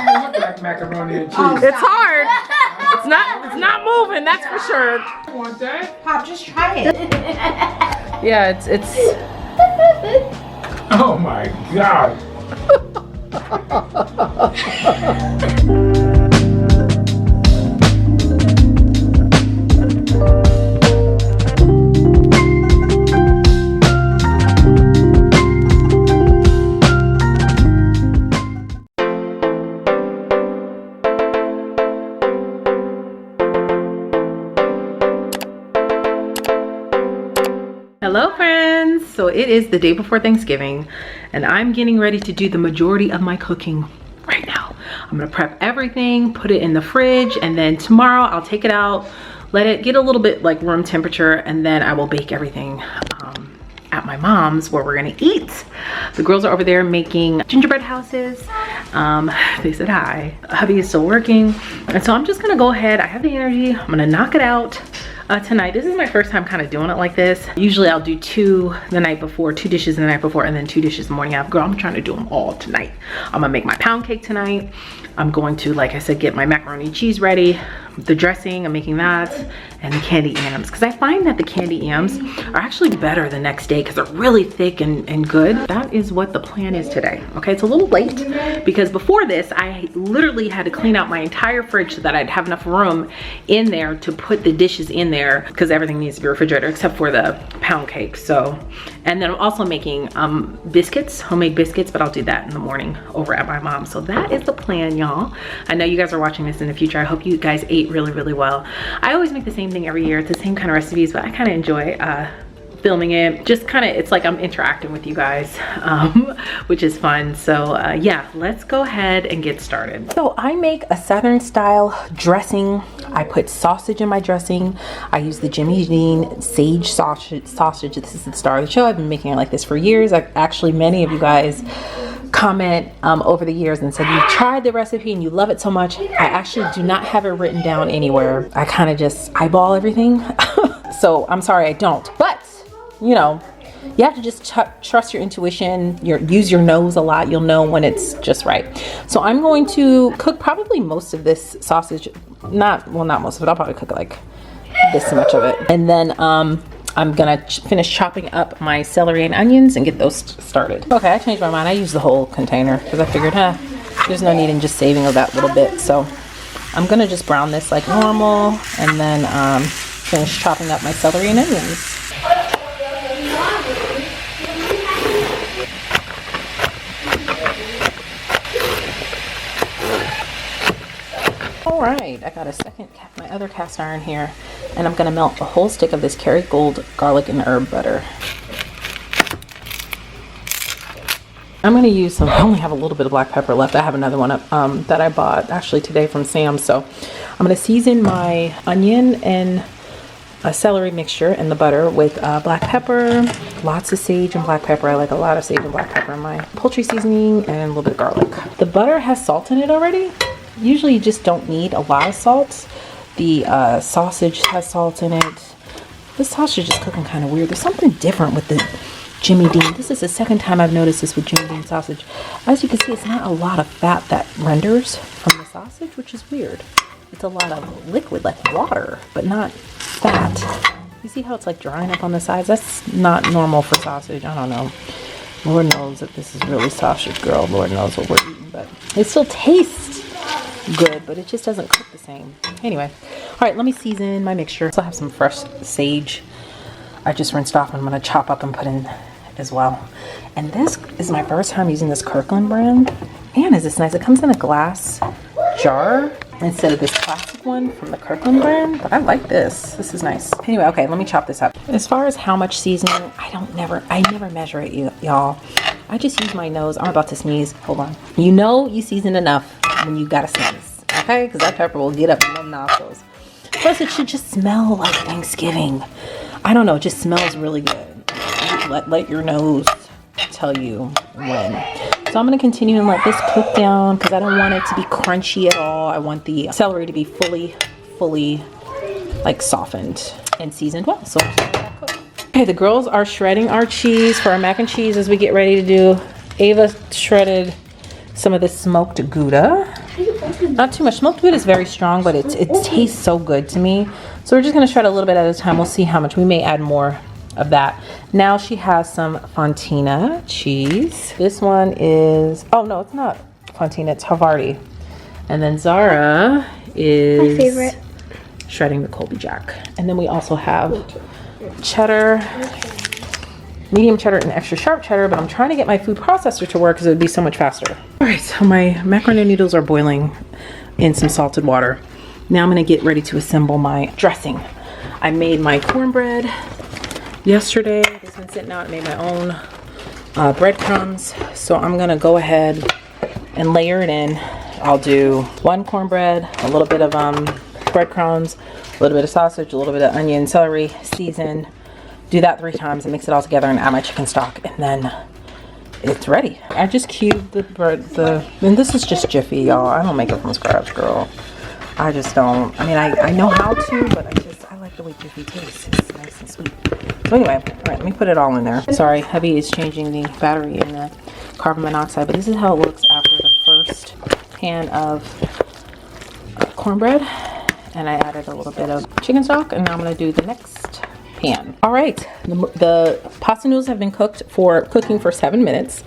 even look like macaroni and cheese. It's hard. It's not moving, that's for sure. I want that. Pop, just try it. Yeah, it's Oh my God. Hello friends, so it is the day before Thanksgiving and I'm getting ready to do the majority of my cooking right now. I'm gonna prep everything, put it in the fridge, and then tomorrow I'll take it out, let it get a little bit like room temperature, and then I will bake everything at my mom's where we're gonna eat. The girls are over there making gingerbread houses. They said hi. Hubby is still working, and so I'm just gonna go ahead. I have the energy, I'm gonna knock it out tonight. This is my first time kind of doing it like this. Usually I'll do 2 the night before, 2 dishes the night before, and then 2 dishes the morning after. Girl, I'm trying to do them all tonight. I'm gonna make my pound cake tonight. I'm going to, like I said, get my macaroni and cheese ready, the dressing, I'm making that, and the candy yams. Because I find that the candy yams are actually better the next day because they're really thick and good. That is what the plan is today. Okay, it's a little late because before this, I literally had to clean out my entire fridge so that I'd have enough room in there to put the dishes in there because everything needs to be refrigerated except for the pound cake. So, and then I'm also making biscuits, homemade biscuits, but I'll do that in the morning over at my mom's. So that is the plan, y'all. I know you guys are watching this in the future. I hope you guys ate really well. I always make the same thing every year. It's the same kind of recipes, but I kind of enjoy filming it. Just kind of, it's like I'm interacting with you guys, which is fun. So yeah, let's go ahead and get started. So I make a Southern style dressing. I put sausage in my dressing. I use the Jimmy Dean sage sausage. This is the star of the show. I've been making it like this for years. Actually, many of you guys comment over the years and said you've tried the recipe and you love it so much. I actually do not have it written down anywhere. I kind of just eyeball everything. So I'm sorry I don't, but you know, you have to just trust your intuition, use your nose a lot. You'll know when it's just right. So I'm going to cook probably most of this sausage. Not most of it. I'll probably cook like this much of it. And then I'm gonna finish chopping up my celery and onions and get those started. Okay, I changed my mind. I used the whole container because I figured, there's no need in just saving of that little bit. So I'm gonna just brown this like normal and then finish chopping up my celery and onions. All right, I got my other cast iron here, and I'm gonna melt a whole stick of this Kerrygold garlic and herb butter. I'm gonna use some, I only have a little bit of black pepper left. I have another one that I bought actually today from Sam's. So I'm gonna season my onion and a celery mixture and the butter with black pepper, lots of sage and black pepper. I like a lot of sage and black pepper in my poultry seasoning, and a little bit of garlic. The butter has salt in it already. Usually you just don't need a lot of salt. The sausage has salt in it. This sausage is cooking kind of weird. There's something different with the Jimmy Dean. This is the second time I've noticed this with Jimmy Dean sausage. As you can see, it's not a lot of fat that renders from the sausage, which is weird. It's a lot of liquid, like water, but not fat. You see how it's like drying up on the sides? That's not normal for sausage. I don't know. Lord knows that this is really sausage, girl. Lord knows what we're eating, but it still tastes good, but it just doesn't cook the same. Anyway, all right, let me season my mixture. I still have some fresh sage I just rinsed off, and I'm gonna chop up and put in as well. And this is my first time using this Kirkland brand. Man, is this nice. It comes in a glass jar instead of this plastic one from the Kirkland brand, but I like this. This is nice. Anyway, okay, let me chop this up. As far as how much seasoning, I never measure it, y'all. I just use my nose. I'm about to sneeze. Hold on. You know you season enough when you gotta sneeze, okay? Because that pepper will get up in them nostrils. Plus, it should just smell like Thanksgiving. I don't know, it just smells really good. Let your nose tell you when. So I'm gonna continue and let this cook down because I don't want it to be crunchy at all. I want the celery to be fully like softened and seasoned well. So I'll let that cook. Okay, the girls are shredding our cheese for our mac and cheese as we get ready to do. Ava shredded some of this smoked Gouda. Not too much. Smoked Gouda is very strong, but it tastes so good to me. So we're just gonna shred a little bit at a time. We'll see how much. We may add more of that. Now she has some Fontina cheese. This one is, oh no, it's not Fontina, it's Havarti. And then Zara is my favorite, shredding the Colby Jack. And then we also have cheddar, medium cheddar and extra sharp cheddar, but I'm trying to get my food processor to work because it would be so much faster. All right, so my macaroni noodles are boiling in some salted water. Now I'm gonna get ready to assemble my dressing. I made my cornbread yesterday. It's been sitting out. I made my own breadcrumbs. So I'm gonna go ahead and layer it in. I'll do one cornbread, a little bit of breadcrumbs, a little bit of sausage, a little bit of onion, celery, season. Do that 3 times and mix it all together and add my chicken stock, and then it's ready. I just cubed the bread, and this is just Jiffy, y'all. I don't make it from scratch, girl. I just don't. I mean, I know how to, but I like the way Jiffy tastes. It's nice and sweet. So anyway, all right, let me put it all in there. Sorry, Hubby is changing the battery in the carbon monoxide, but this is how it looks after the first pan of cornbread. And I added a little bit of chicken stock, and now I'm gonna do the next pan. All right, the pasta noodles have been cooking for 7 minutes.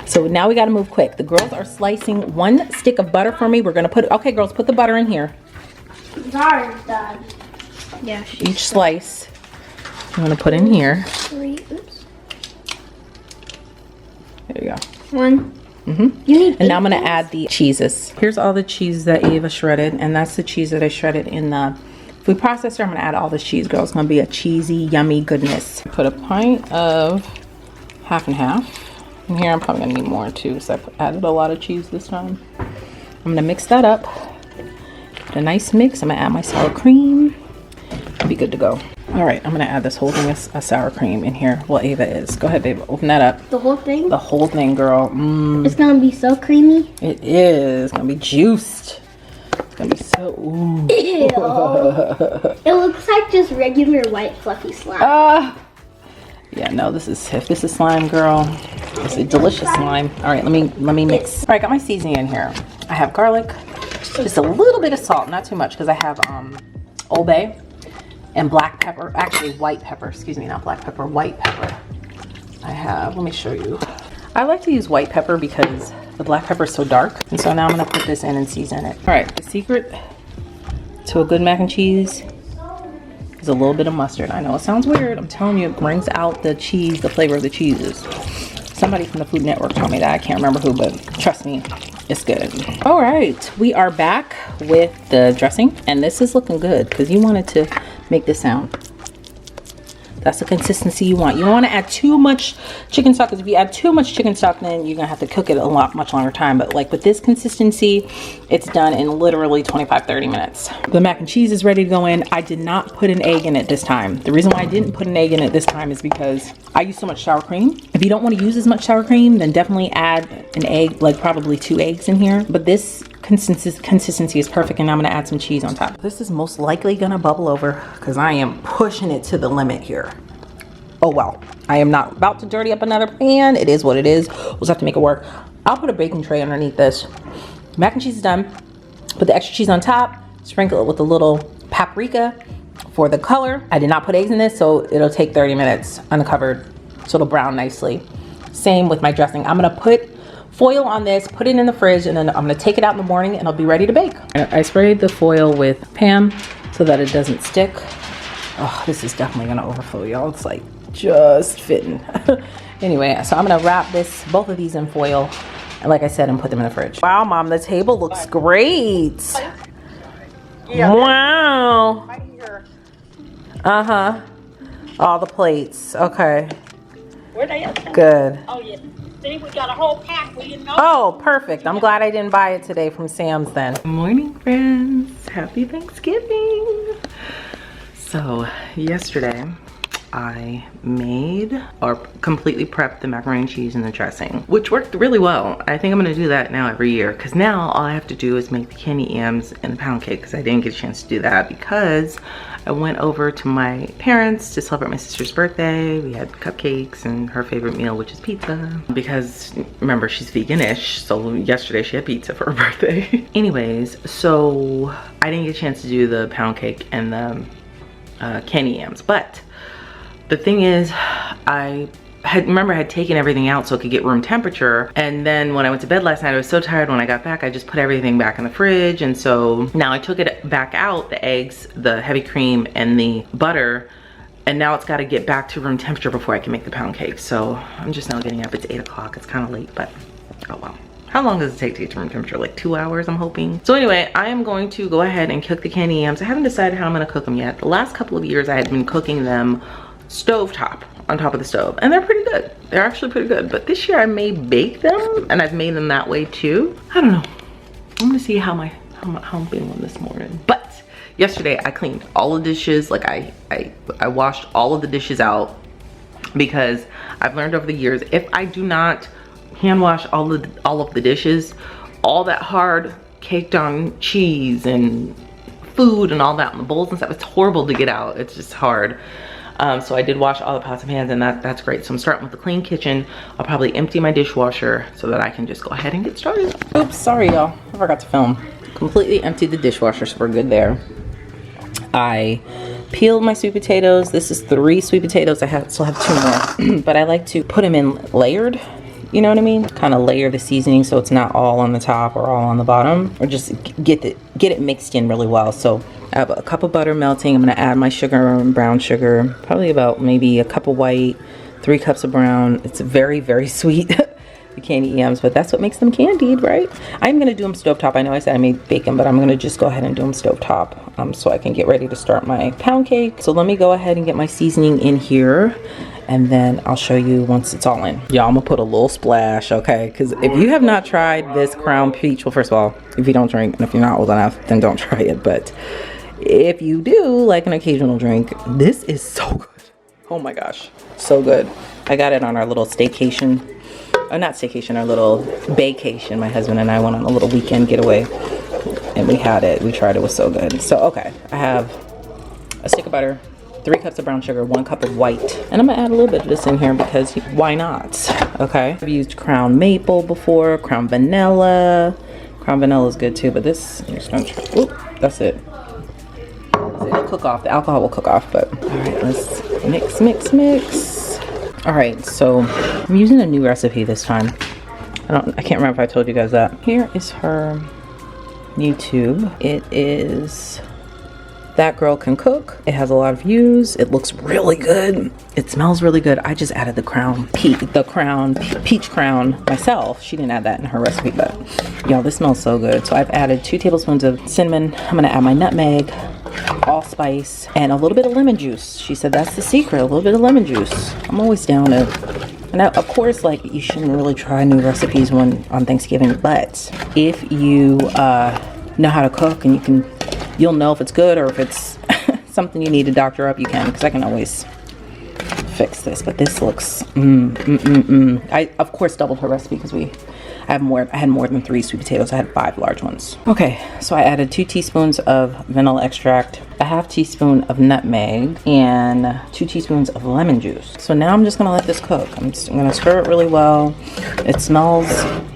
So now we gotta move quick. The girls are slicing 1 stick of butter for me. We're gonna put, okay girls, put the butter in here. Zara's done. Yeah. Each slice, I'm gonna put in here. 3, oops. There you go. 1. You need and now I'm gonna add the cheeses. Here's all the cheese that Ava shredded, and that's the cheese that I shredded in the food processor. I'm gonna add all this cheese, girl. It's gonna be a cheesy, yummy goodness. Put a pint of half and half in here. I'm probably gonna need more too, because I added a lot of cheese this time. I'm gonna mix that up. Get a nice mix. I'm gonna add my sour cream. Be good to go. All right, I'm gonna add this whole thing of sour cream in here. Well, Ava is. Go ahead, babe. Open that up. The whole thing? The whole thing, girl. It's gonna be so creamy. It is. It's gonna be juiced. It's gonna be so. Ooh. Ew. It looks like just regular white fluffy slime. Yeah, no, if this is slime, girl, it's a delicious slime. All right, let me mix. All right, got my seasoning in here. I have garlic, just a little bit of salt, not too much, because I have Old Bay and black pepper, actually white pepper, excuse me, not black pepper, white pepper. I have, let me show you. I like to use white pepper because the black pepper is so dark. And so now I'm gonna put this in and season it. All right, the secret to a good mac and cheese is a little bit of mustard. I know it sounds weird. I'm telling you, it brings out the cheese, the flavor of the cheeses. Somebody from the Food Network told me that. I can't remember who, but trust me, it's good. All right, we are back with the dressing, and this is looking good because you wanted to make this sound. That's the consistency you want. You don't want to add too much chicken stock, because if you add too much chicken stock, then you're gonna have to cook it a much longer time. But like with this consistency, it's done in literally 25-30 minutes. The mac and cheese is ready to go in. I did not put an egg in it this time. The reason why I didn't put an egg in it this time is because I use so much sour cream. If you don't want to use as much sour cream, then definitely add an egg, like probably 2 eggs in here. But this consistency is perfect, and I'm gonna add some cheese on top. This is most likely gonna bubble over because I am pushing it to the limit here. Oh well, I am not about to dirty up another pan. It is what it is. We'll just have to make it work. I'll put a baking tray underneath this. Mac and cheese is done. Put the extra cheese on top, sprinkle it with a little paprika for the color. I did not put eggs in this, so it'll take 30 minutes uncovered, so it'll brown nicely. Same with my dressing. I'm gonna put foil on this, put it in the fridge, and then I'm gonna take it out in the morning and I'll be ready to bake. I sprayed the foil with Pam so that it doesn't stick. Oh, this is definitely gonna overflow, y'all. It's like just fitting. Anyway, so I'm gonna wrap both of these in foil, and like I said, and put them in the fridge. Wow, Mom, the table looks great. Yeah. Wow. Uh-huh. All the plates. Okay. Where they at? Good. Oh, yeah. See, we got a whole pack. We didn't know. Oh, perfect. I'm glad I didn't buy it today from Sam's then. Good morning, friends. Happy Thanksgiving. So, yesterday, I made or completely prepped the macaroni and cheese and the dressing, which worked really well. I think I'm gonna do that now every year, because now all I have to do is make the candy yams and the pound cake, because I didn't get a chance to do that because I went over to my parents to celebrate my sister's birthday. We had cupcakes and her favorite meal, which is pizza, because remember, she's veganish, so yesterday she had pizza for her birthday. Anyways, so I didn't get a chance to do the pound cake and the candy yams, but the thing is, I had taken everything out so it could get room temperature, and then when I went to bed last night I was so tired. When I got back, I just put everything back in the fridge, and so now I took it back out, the eggs, the heavy cream, and the butter, and now it's got to get back to room temperature before I can make the pound cake. So I'm just now getting up. It's 8 o'clock. It's kind of late, but oh well. How long does it take to get to room temperature? Like 2 hours, I'm hoping. So anyway, I am going to go ahead and cook the candy yams. I haven't decided how I'm gonna cook them yet. The last couple of years I had been cooking them stovetop, on top of the stove, and they're pretty good. They're actually pretty good, but this year I may bake them, and I've made them that way too. I don't know. I'm gonna see how I'm feeling this morning. But yesterday I cleaned all the dishes. Like I washed all of the dishes out, because I've learned over the years, if I do not hand wash all of the dishes, all that hard caked on cheese and food and all that in the bowls and stuff, it's horrible to get out. It's just hard. So I did wash all the pots and pans, and that's great. So I'm starting with the clean kitchen. I'll probably empty my dishwasher so that I can just go ahead and get started. Oops, sorry y'all, I forgot to film. Completely emptied the dishwasher, so we're good there. I peeled my sweet potatoes. This is 3 sweet potatoes. I still have 2 more, but I like to put them in layered. You know what I mean? Kind of layer the seasoning so it's not all on the top or all on the bottom, or just get it mixed in really well. So I have a cup of butter melting. I'm gonna add my sugar and brown sugar, probably about maybe a cup of white, 3 cups of brown. It's very, very sweet, the candy yams, but that's what makes them candied, right? I'm gonna do them stovetop. I know I said I made bacon, but I'm gonna just go ahead and do them stovetop, so I can get ready to start my pound cake. So let me go ahead and get my seasoning in here, and then I'll show you once it's all in. Y'all, I'm gonna put a little splash, okay? Because if you have not tried this crown peach, well, first of all, if you don't drink, and if you're not old enough, then don't try it. But if you do like an occasional drink, this is so good. Oh my gosh, so good. I got it on our little staycation. Not staycation, our little vacation. My husband and I went on a little weekend getaway, and we had it. We tried it. It was so good. So, okay, I have a stick of butter, 3 cups of brown sugar, 1 cup of white, and I'm gonna add a little bit of this in here because why not? Okay, I've used Crown Maple before, Crown Vanilla. Crown Vanilla is good too, but this, I'm just gonna try. Oop, that's it. It'll cook off. The alcohol will cook off, but all right, let's mix. All right, so I'm using a new recipe this time. I can't remember if I told you guys that. Here is her YouTube. It is That Girl Can Cook. It has a lot of views. It looks really good. It smells really good. I just added the peach crown myself. She didn't add that in her recipe, but y'all, this smells so good. So I've added 2 tablespoons of cinnamon. I'm gonna add my nutmeg, allspice, and a little bit of lemon juice. She said that's the secret, a little bit of lemon juice. I'm always down to, and of course, like, you shouldn't really try new recipes on Thanksgiving, but if you know how to cook and you'll know if it's good or if it's something you need to doctor up, you can, because I can always fix this. But this looks I of course doubled her recipe because I had more than 3 sweet potatoes. I had 5 large ones. Okay, so I added 2 teaspoons of vanilla extract, a half teaspoon of nutmeg, and 2 teaspoons of lemon juice. So now I'm just gonna let this cook. I'm gonna stir it really well. It smells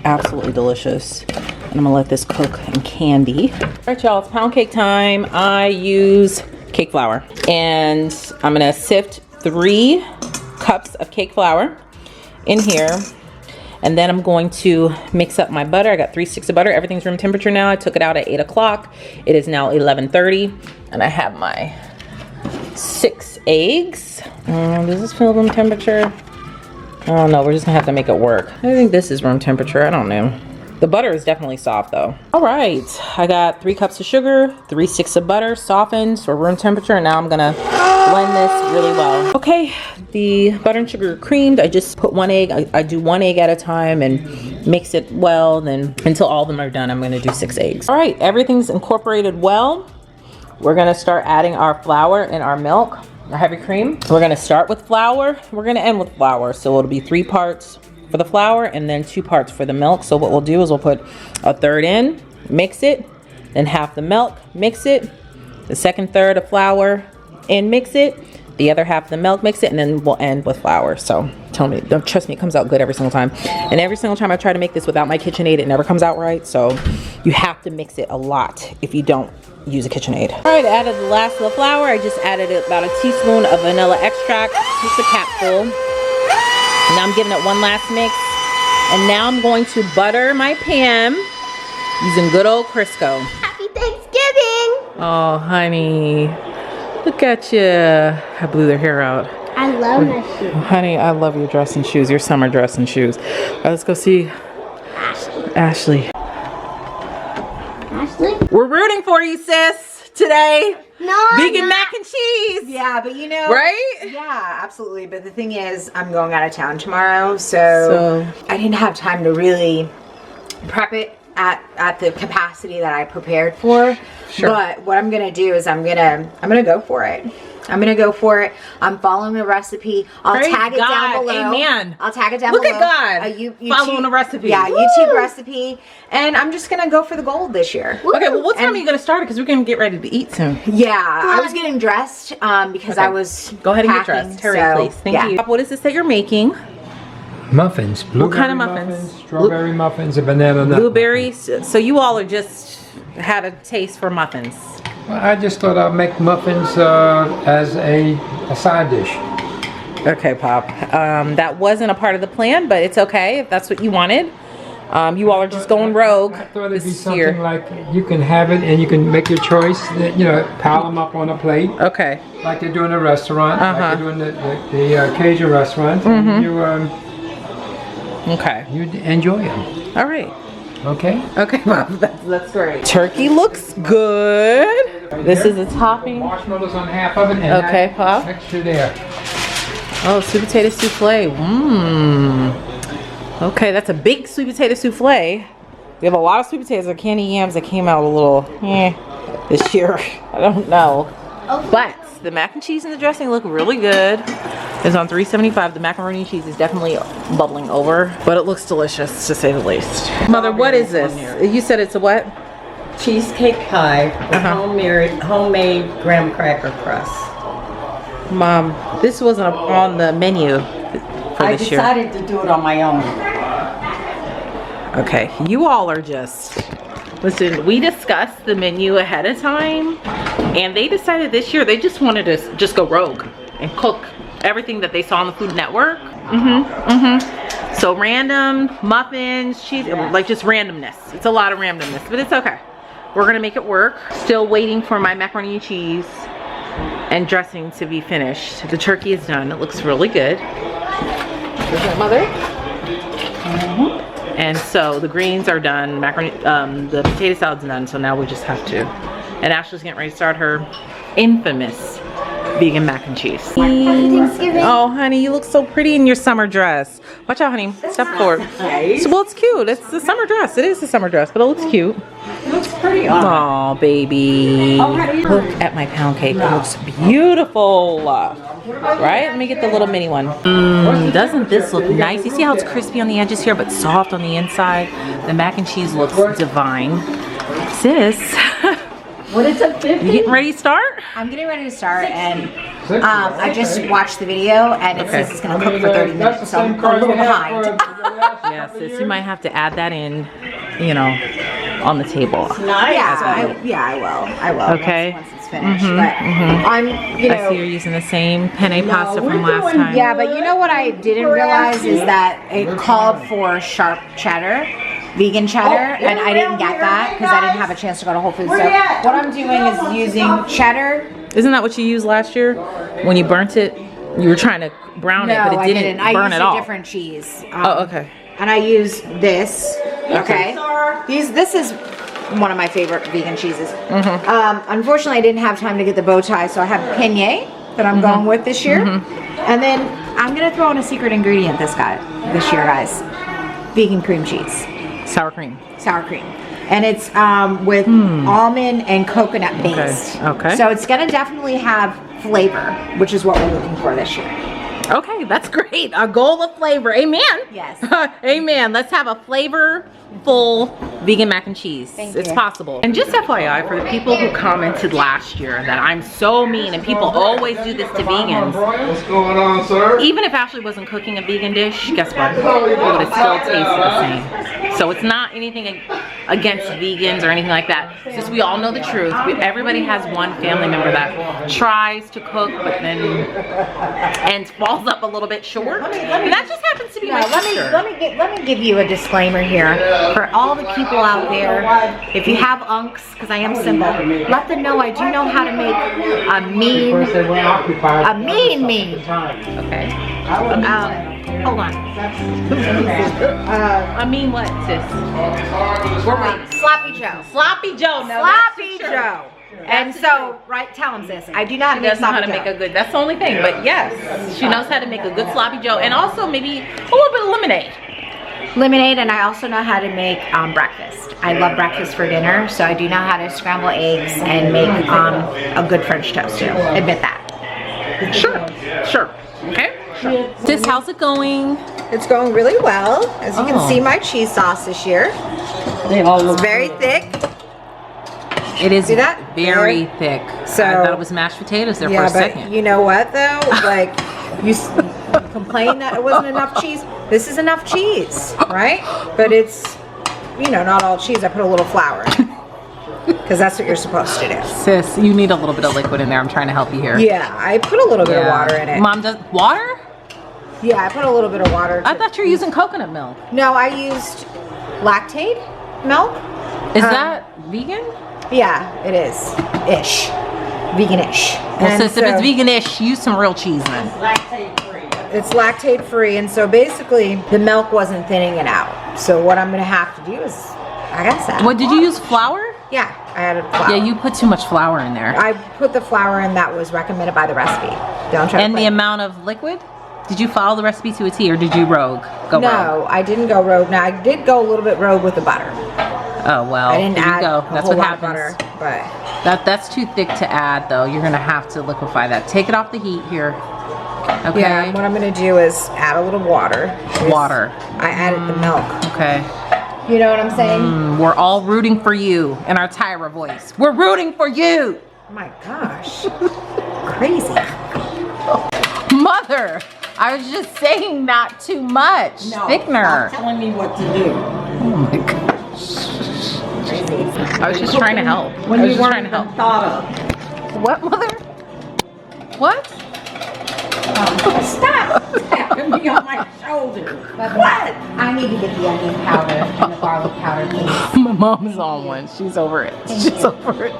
absolutely delicious. And I'm gonna let this cook and candy. All right, y'all, it's pound cake time. I use cake flour, and I'm gonna sift 3 cups of cake flour in here. And then I'm going to mix up my butter. I got 3 sticks of butter. Everything's room temperature now. I took it out at 8 o'clock. It is now 11:30. And I have my 6 eggs. Does this feel room temperature? I don't know. We're just gonna have to make it work. I think this is room temperature. I don't know. The butter is definitely soft though. All right, I got 3 cups of sugar, 3 sticks of butter, softened for room temperature. And now I'm gonna blend this really well. Okay, the butter and sugar are creamed. I just put 1 egg. I do 1 egg at a time and mix it well. Then until all of them are done, I'm gonna do 6 eggs. All right, everything's incorporated well. We're gonna start adding our flour and our milk. our heavy cream. We're gonna start with flour. We're gonna end with flour. So it'll be 3 parts for the flour and then 2 parts for the milk. So what we'll do is we'll put a third in, mix it, then half the milk, mix it, the second third of flour and mix it, the other half of the milk, mix it, and then we'll end with flour. So tell me, don't trust me, it comes out good every single time. And every single time I try to make this without my KitchenAid, it never comes out right. So you have to mix it a lot if you don't use a KitchenAid. All right, I added the last of the flour. I just added about a teaspoon of vanilla extract, just a capful. Now I'm giving it one last mix. And now I'm going to butter my pan using good old Crisco. Happy Thanksgiving! Oh, honey. Look at you. I blew their hair out. I love my shoes. Honey, I love your dress and shoes, your summer dress and shoes. All right, let's go see Ashley. Ashley? We're rooting for you, sis, today. No, Vegan mac and cheese. Yeah, but you know, Right? Yeah, absolutely. But the thing is, I'm going out of town tomorrow, so I didn't have time to really prep it at the capacity that I prepared for. Sure. But what I'm gonna do is I'm gonna go for it. I'm gonna go for it. I'm following the recipe. I'll Praise tag it God. down below. Amen. I'll tag it down Look below. at God. Following the recipe. Yeah, Woo. YouTube recipe. And I'm just gonna go for the gold this year. Okay, well, what time And- are you going to start it? Because we're going to get ready to eat soon. Yeah, I was getting dressed because I was Go ahead and get packing, dressed. Hurry, so, please. Thank yeah. you. What is this that you're making? Muffins. What kind of Blueberry muffins? Strawberry muffins and banana nut. Blueberries. So you all are just had a taste for muffins. Well, I just thought I'd make muffins as a side dish. Okay, Pop. That wasn't a part of the plan, but it's okay if that's what you wanted. You all are just going rogue I thought it'd be this something year. like you can have it and you can make your choice. You know, pile them up on a plate Okay. like they do in a restaurant, Uh-huh. like they do in the Cajun restaurant. And Okay. you enjoy them. All right. Okay. Okay, Pop. That's great. Turkey looks good. This is a topping. Marshmallows on half of it. And Okay, that Pop. Extra there. Oh, sweet potato souffle. Mmm. Okay, that's a big sweet potato souffle. We have a lot of sweet potatoes or candy yams that came out a little this year. I don't know. But the mac and cheese and the dressing look really good. It's on $3.75. The macaroni and cheese is definitely bubbling over, but it looks delicious to say the least. Mother, what is this? You said it's a what? Cheesecake pie with homemade graham cracker crust. Mom, this wasn't on the menu for I this year. decided to do it on my own. Okay, you all are just, listen, we discussed the menu ahead of time and they decided this year they just wanted to just go rogue and cook everything that they saw on the Food Network. So random muffins, cheese, like just randomness. It's a lot of randomness, but it's okay. We're gonna make it work. Still waiting for my macaroni and cheese and dressing to be finished. The turkey is done. It looks really good. Is that, Mother? And so the greens are done, macaroni, the potato salad's done, so now we just have to. And Ashley's getting ready to start her infamous vegan mac and cheese. Happy Thanksgiving. Oh, honey, you look so pretty in your summer dress. Watch out, honey. Step forward. So, well, it's cute. It's a summer dress. It is a summer dress, but it looks cute. It looks pretty on. Oh, baby. Look at my pound cake. It looks beautiful. Right? Let me get the little mini one. Doesn't this look nice? You see how it's crispy on the edges here, but soft on the inside? The mac and cheese looks divine. Sis, What is it, 50? you getting ready to start? I'm getting ready to start, and I just watched the video, and it says it's going to cook for 30 minutes, so I'm a little behind. Yeah, sis, you might have to add that in, you know, on the table. Nice. I will. Okay. Once it's finished, but I'm, you I see know. you're using the same penne pasta from last time. Yeah, but you know what I didn't realize is that it called for sharp cheddar, vegan cheddar, and I didn't get that because I didn't have a chance to go to Whole Foods. So what I'm doing is using cheddar. Isn't that what you used last year when you burnt it? You were trying to brown it, but it didn't burn I at used all. a different cheese. Oh, okay. And I use this. Okay. This is one of my favorite vegan cheeses. Unfortunately, I didn't have time to get the bow tie, so I have beignet that I'm going with this year. And then I'm gonna throw in a secret ingredient this year, guys. Vegan cream cheese, Sour cream. sour cream. And it's with almond and coconut based. Okay. So it's gonna definitely have flavor, which is what we're looking for this year. Okay, that's great. A goal of flavor. Amen. Yes. Amen. Let's have a flavorful vegan mac and cheese. It's possible. And just FYI, for the people who commented last year that I'm so mean and people always do this to vegans. What's going on, sir? Even if Ashley wasn't cooking a vegan dish, guess what? It would have still tasted the same. So it's not anything against vegans or anything like that. It's just we all know the truth. Everybody has one family member that tries to cook but then and falls up a little bit short. And that just happens to be my sister. Let me give you a disclaimer here for all the people out there. If you have unks, because I am simple, let them know I do know how to make a mean. Okay. Hold on. I mean what, sis? Sloppy Joe. Sloppy Joe. No, Sloppy Joe. And so, right, tell them this. I do not She doesn't know how to make a good, that's the only thing, but yes, she knows how to make a good sloppy joe and also maybe a little bit of lemonade. Lemonade, and I also know how to make breakfast. I love breakfast for dinner, so I do know how to scramble eggs and make a good French toast too. Admit that. Sure. Okay. Sis, how's it going? It's going really well. As you can see, my cheese sauce this year. It's very thick. It is See that? very thick. So I thought it was mashed potatoes there for a second. You know what though? Like you complain that it wasn't enough cheese. This is enough cheese, right? But it's, you know, not all cheese. I put a little flour in it because that's what you're supposed to do. Sis, you need a little bit of liquid in there. I'm trying to help you here. Yeah, I put a little bit of water in it. Mom does water? Yeah, I put a little bit of water. I thought you were using coconut milk. No, I used lactate milk. Is that vegan? Yeah, it is. Ish. Vegan-ish. Well, sis, if it's vegan-ish, use some real cheese then. It's lactate free, and so basically the milk wasn't thinning it out. So what I'm gonna have to do is, I guess that. What, did you use flour? Yeah, I added flour. Yeah, you put too much flour in there. I put the flour in that was recommended by the recipe. Don't try to And play. the amount of liquid? Did you follow the recipe to a T or did you rogue? Go rogue? No, I didn't go rogue. Now I did go a little bit rogue with the butter. Oh well, I didn't there add you go. a That's whole what lot happens. of butter, but That's too thick to add though. You're gonna have to liquefy that. Take it off the heat here. Okay. yeah, what I'm gonna do is add a little water. Water. I added the milk. Okay. You know what I'm saying? We're all rooting for you in our Tyra voice. We're rooting for you. Oh my gosh. Crazy. Mother, I was just saying not too much. No, Thickener. stop telling me what to do. Oh my gosh. I was just trying to help. When I was you just weren't trying to help. even thought of. What, mother? What? Stop tapping me on my shoulder. What? I need to get the onion powder and the garlic powder, please. My mom's on one. She's over it. She's over it.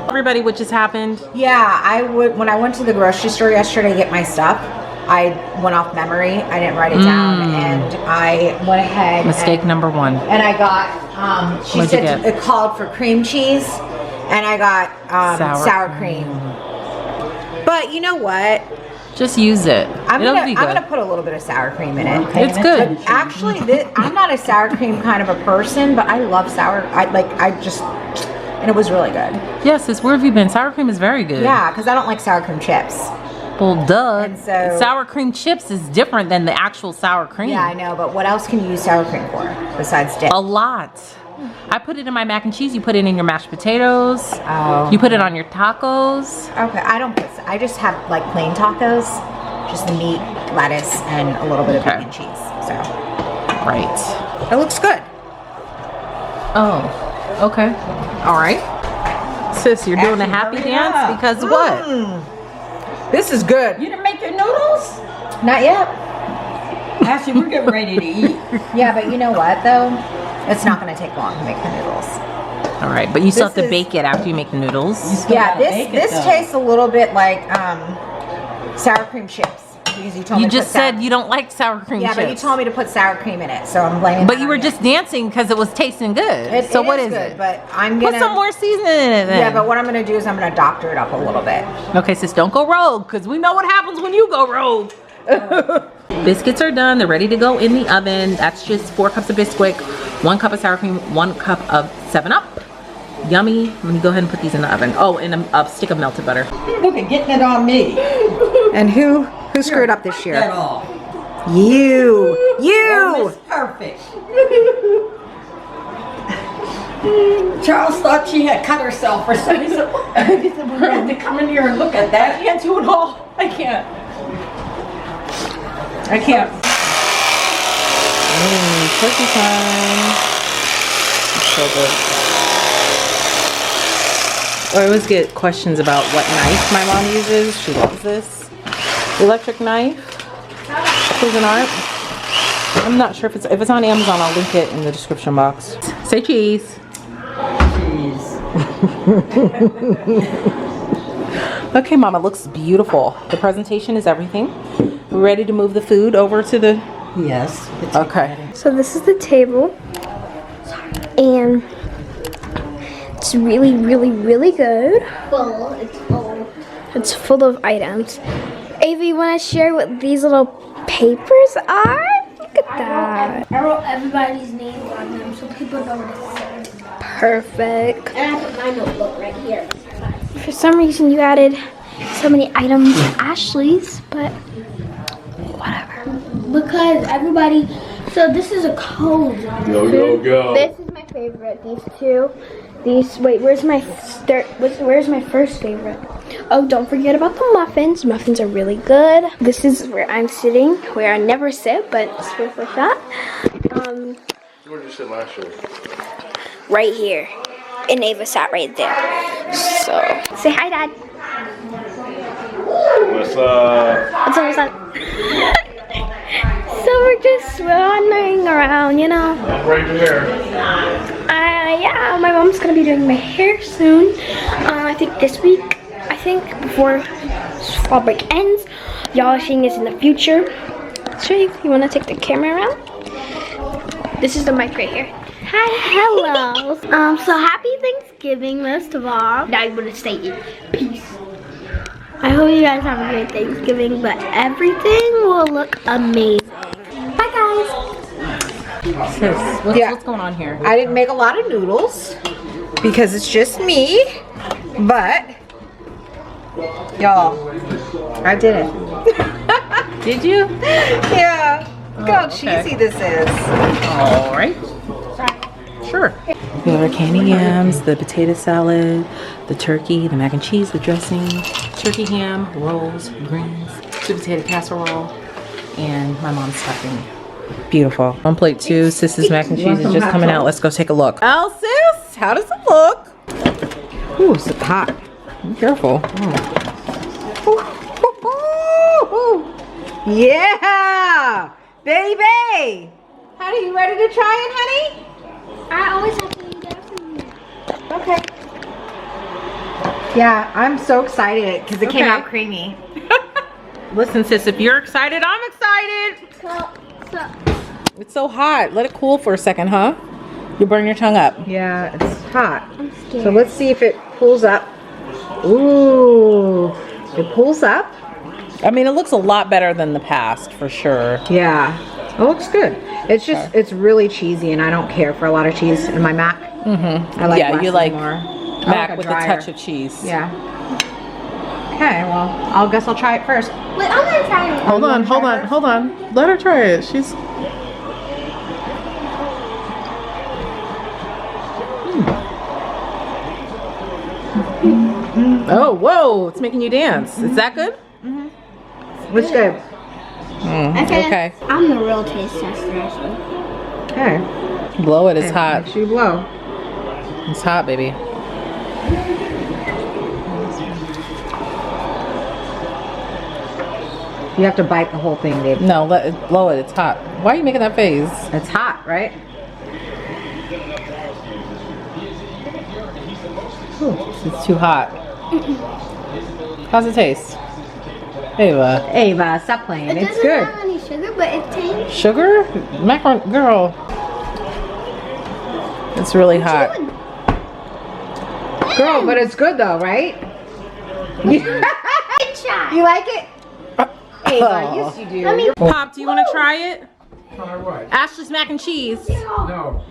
Everybody, what just happened? Yeah, when I went to the grocery store yesterday to get my stuff, I went off memory. I didn't write it down, and I went ahead. Mistake number one. And I got. She What'd you said get? it called for cream cheese, and I got sour cream. But you know what? Just use it. I'm It'll be good. gonna put a little bit of sour cream in it. It's good. Actually, I'm not a sour cream kind of a person, but I love sour. And it was really good. Yes, sis, where have you been? Sour cream is very good. Yeah, because I don't like sour cream chips. Well, duh. And so- sour cream chips is different than the actual sour cream. Yeah, I know, but what else can you use sour cream for besides dip? A lot. I put it in my mac and cheese. You put it in your mashed potatoes. Oh. You put it on your tacos. Okay, I just have like plain tacos, just the meat, lettuce, and a little bit of Okay. bacon cheese. So Right. it looks good. Oh, okay. All right. Sis, you're doing a happy hurry dance up. because what? This is good. You didn't make your noodles? Not yet. Ashley, we're getting ready to eat. Yeah, but you know what though? It's not going to take long to make the noodles. All right, but you still have This to is- bake it after you make the noodles. Still Yeah, gotta bake it, this though. tastes a little bit like sour cream chips. Because you told You me to just put sour- said you don't like sour cream Yeah, chips. but you told me to put sour cream in it, so I'm blaming. But that you on were just dancing because it was tasting good. So what is good, it? But I'm gonna Put some more seasoning in it then. Yeah, but what I'm gonna do is I'm gonna doctor it up a little bit. Okay, sis, don't go rogue because we know what happens when you go rogue. Biscuits are done. They're ready to go in the oven. That's just 4 cups of Bisquick, 1 cup of sour cream, 1 cup of 7-Up. Yummy. Let me go ahead and put these in the oven. Oh, and a stick of melted butter. Look at getting it on me. And who screwed up this year? At all. You. It's perfect. Charles thought she had cut herself or something. He said, we're going to have to come in here and look at that. I can't do it all. I can't. Turkey time. So good. I always get questions about what knife my mom uses. She loves this electric knife. Closing art. I'm not sure if it's on Amazon. I'll link it in the description box. Say cheese. Cheese. Okay, Mom, it looks beautiful. The presentation is everything. We're ready to move the food over to the... Yes. Okay. So this is the table, and it's really, really, really good. It's full of items. Ava, you want to share what these little papers are? Look at that. I wrote everybody's names on them so people know what it says. Perfect. And I put my notebook right here. For some reason, you added so many items to Ashley's, but whatever. Because everybody, so this is a code. Go. This is my favorite. These two. Wait, where's my first favorite? Oh, don't forget about the muffins. Muffins are really good. This is where I'm sitting, where I never sit, but it's worth a shot. Where did you sit last year? Right here. And Ava sat right there. So, say hi, Dad. What's up? What's up? So we're just wandering around, you know. I'm right here. Yeah, my mom's gonna be doing my hair soon. I think this week. I think before fall break ends. Y'all are seeing this in the future. So you wanna take the camera around? This is the mic right here. Hi, hello. So happy Thanksgiving, most of all. Now I'm gonna say it. Peace. I hope you guys have a great Thanksgiving, but everything will look amazing. Bye, guys. Sis, what's going on here? I didn't make a lot of noodles because it's just me, but y'all, I did it. Did you? Yeah. Look how cheesy this is. All right. Sure. We have our candy yams, the potato salad, the turkey, the mac and cheese, the dressing, turkey ham, rolls, greens, sweet potato casserole, and my mom's stuffing. Beautiful. On plate 2, Sis's mac and cheese is just coming out. Let's go take a look. Oh, Sis, how does it look? Ooh, it's hot. Be careful. Yeah, baby. Honey, you ready to try it, honey? I always have to eat everything. Okay. Yeah, I'm so excited because it came out creamy. Listen, Sis, if you're excited, I'm excited. It's so hot. Let it cool for a second, huh? You burn your tongue up. Yeah, it's hot. So let's see if it pulls up. Ooh, it pulls up. I mean, it looks a lot better than the past, for sure. Yeah, it looks good. It's just, it's really cheesy, and I don't care for a lot of cheese in my mac. Mm-hmm. I like yeah, you like more. mac with a touch of cheese. Yeah. Okay, well, I guess I'll try it first. Wait, I'm gonna try it. Hold on. Let her try it. She's... Oh, whoa, it's making you dance. Is that good? It's good. Okay. I'm the real taste tester, actually. Okay. Blow it, it's hot. Make sure you blow. It's hot, baby. You have to bite the whole thing, babe. No, let it blow it, it's hot. Why are you making that face? It's hot, right? It's too hot. How's it taste? Ava. Ava, stop playing. It It's doesn't good. have any sugar, but it tastes Sugar? Macaron, girl. It's really hot. Girl, but it's good though, right? Good shot. You like it? Ava, yes you do. Pop, do you want to try it? Try what? Ashley's mac and cheese. No.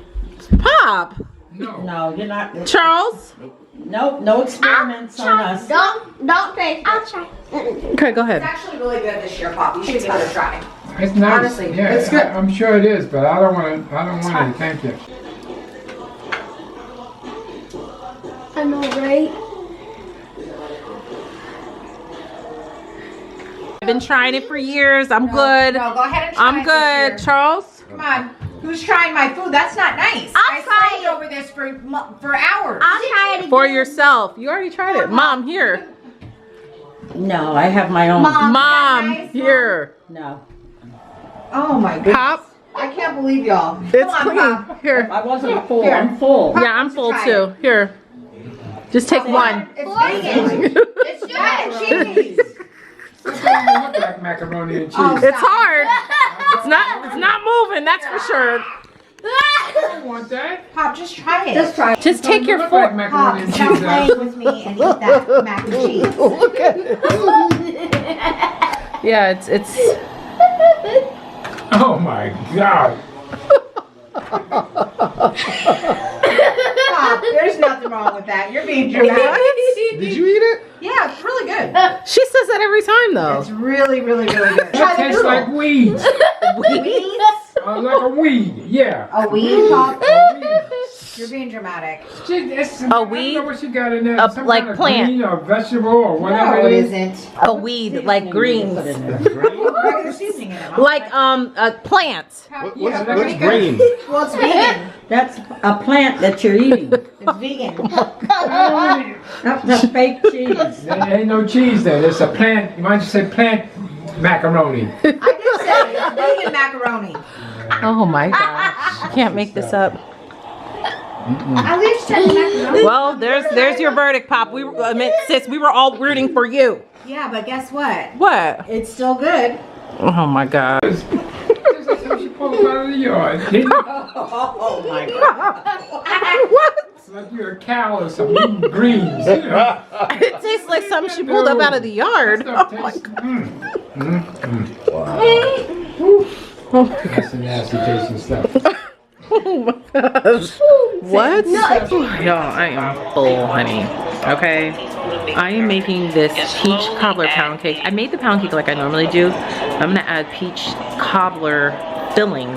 Pop! No, you're not. Charles? Nope, no experiments on us. Don't say. I'll try. Okay, go ahead. It's actually really good this year, Pop. You should give it a try. It's nice. Honestly, yeah, it's good. I'm sure it is, but I don't want to. I don't want it. Thank you. I know, right? I've been trying it for years. I'm good. No, go ahead and try I'm it good. this year. Charles? Come on. Who's trying my food? That's not nice. I'll I try slaved it. over this for hours. I'll try it again. For yourself. You already tried it. Mom, here. No, I have my own. Mom, Mom, nice? here. No. Oh my goodness. Pop. I can't believe y'all. It's Come on, clean. Pop. Here. I wasn't full. Here. I'm full. Yeah, I'm full too. Here. Just take one. It's vegan. It's mac and cheese. It doesn't look like macaroni and cheese. Oh, It's hard. It's not moving, that's for sure. I don't want that. Pop, just try it. Just try it. Just take your Look fork. like Pop, macaroni and stop cheese. playing with me and eat that mac and cheese. Look at it. Yeah, it's Oh my God. Pop, there's nothing wrong with that. You're being dramatic. Did you eat it? Yeah, it's really good. She says that every time though. It's really, really, really good. It Try the tastes noodle. like weeds. Weeds? Like a weed. Yeah. A weed, Pop? A weed. You're being dramatic. A weed? I don't know what you got in there. A, Some like kind of plant. green or vegetable or whatever No, it it is. isn't. A weed, like greens. Regular seasoning in it. Mom. Like plants. What's pretty green? Well, it's vegan. That's a plant that you're eating. It's vegan. That's fake cheese. There ain't no cheese there. It's a plant. You might just say plant macaroni. I did say it's vegan macaroni. Oh my gosh. You can't make this up. At least check macaroni. Well, there's your verdict, Pop. Sis, we were all rooting for you. Yeah, but guess what? What? It's still good. Oh my god. Just like how she pulled it out of the yard. Oh my God. What? It's like you're a cow or something eating greens. You know? It tastes like something she pulled up out of the yard. Stuff Oh my tastes- god. That's some nasty tasting stuff. Oh my gosh. What? Y'all, I am full, honey. Okay? I am making this peach cobbler pound cake. I made the pound cake like I normally do. I'm gonna add peach cobbler filling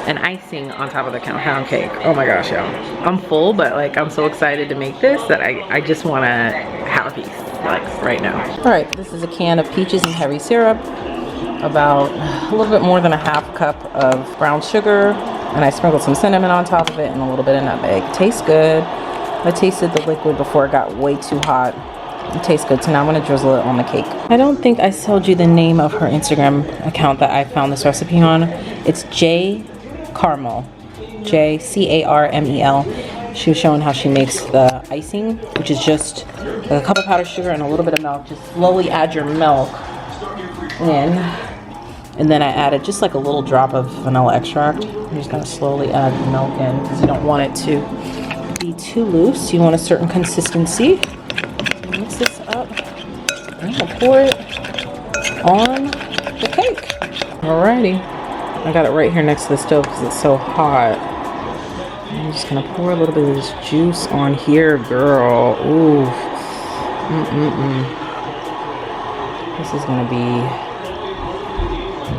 and icing on top of the pound cake. Oh my gosh, y'all. I'm full, but like I'm so excited to make this that I just wanna have a piece, like right now. All right, this is a can of peaches and heavy syrup. About a little bit more than a half cup of brown sugar, and I sprinkled some cinnamon on top of it and a little bit of nutmeg. Tastes good. I tasted the liquid before it got way too hot. It tastes good, so now I'm gonna drizzle it on the cake. I don't think I told you the name of her Instagram account that I found this recipe on. It's J Carmel, JCARMEL. She was showing how she makes the icing, which is just a cup of powdered sugar and a little bit of milk. Just slowly add your milk in, and then I added just like a little drop of vanilla extract. I'm just gonna slowly add the milk in because you don't want it to be too loose. You want a certain consistency. Mix this up and I'll pour it on the cake. Alrighty, I got it right here next to the stove because it's so hot. I'm just gonna pour a little bit of this juice on here, girl. Ooh, this is gonna be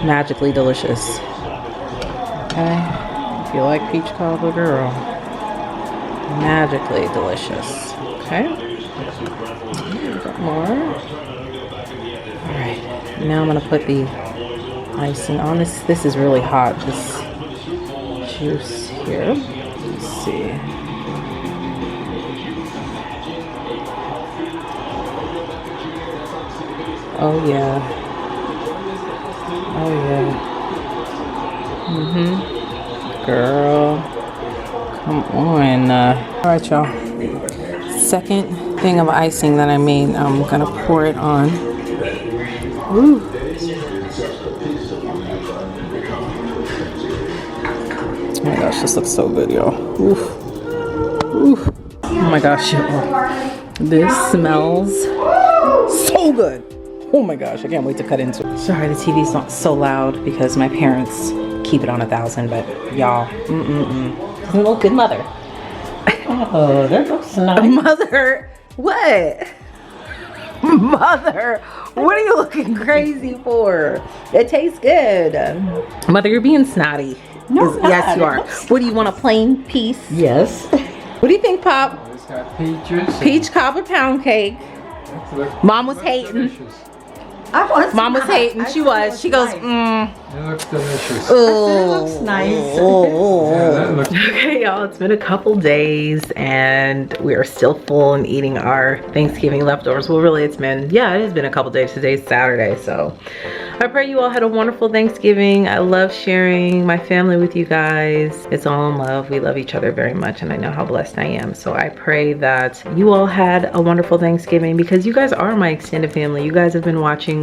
magically delicious. Okay, if you like peach cobbler, girl, magically delicious. Okay, a bit more. All right, now I'm gonna put the icing on this. This is really hot. This juice here. Let's see. Oh yeah. Oh yeah. Girl. Come on. Alright, y'all. Second thing of icing that I made, I'm gonna pour it on. Ooh. Oh my gosh, this looks so good, y'all. Oof. Oof. Oh my gosh, y'all. This smells so good. Oh my gosh, I can't wait to cut into it. Sorry, the TV's not so loud because my parents keep it on 1,000, but y'all, I'm a good mother. Oh, that looks nice. Mother, what? Mother, what are you looking crazy for? It tastes good. Mother, you're being snotty. No, I'm Yes, not. you are. What do you want, a plain piece? Yes. What do you think, Pop? It's got peaches. Peach cobbler pound cake. Mom was hating. Delicious. I was. Mom was hating. She was. She goes, It looks delicious. It looks nice. Yeah, that looks Okay, y'all, it's been a couple days and we are still full and eating our Thanksgiving leftovers. Well, really, it has been a couple days. Today's Saturday, so I pray you all had a wonderful Thanksgiving. I love sharing my family with you guys. It's all in love. We love each other very much, and I know how blessed I am. So I pray that you all had a wonderful Thanksgiving, because you guys are my extended family. You guys have been watching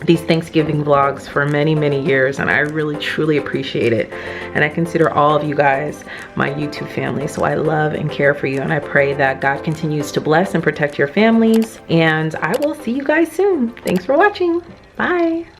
these Thanksgiving vlogs for many, many years, and I really truly appreciate it. And I consider all of you guys my YouTube family. So I love and care for you, and I pray that God continues to bless and protect your families. And I will see you guys soon. Thanks for watching. Bye.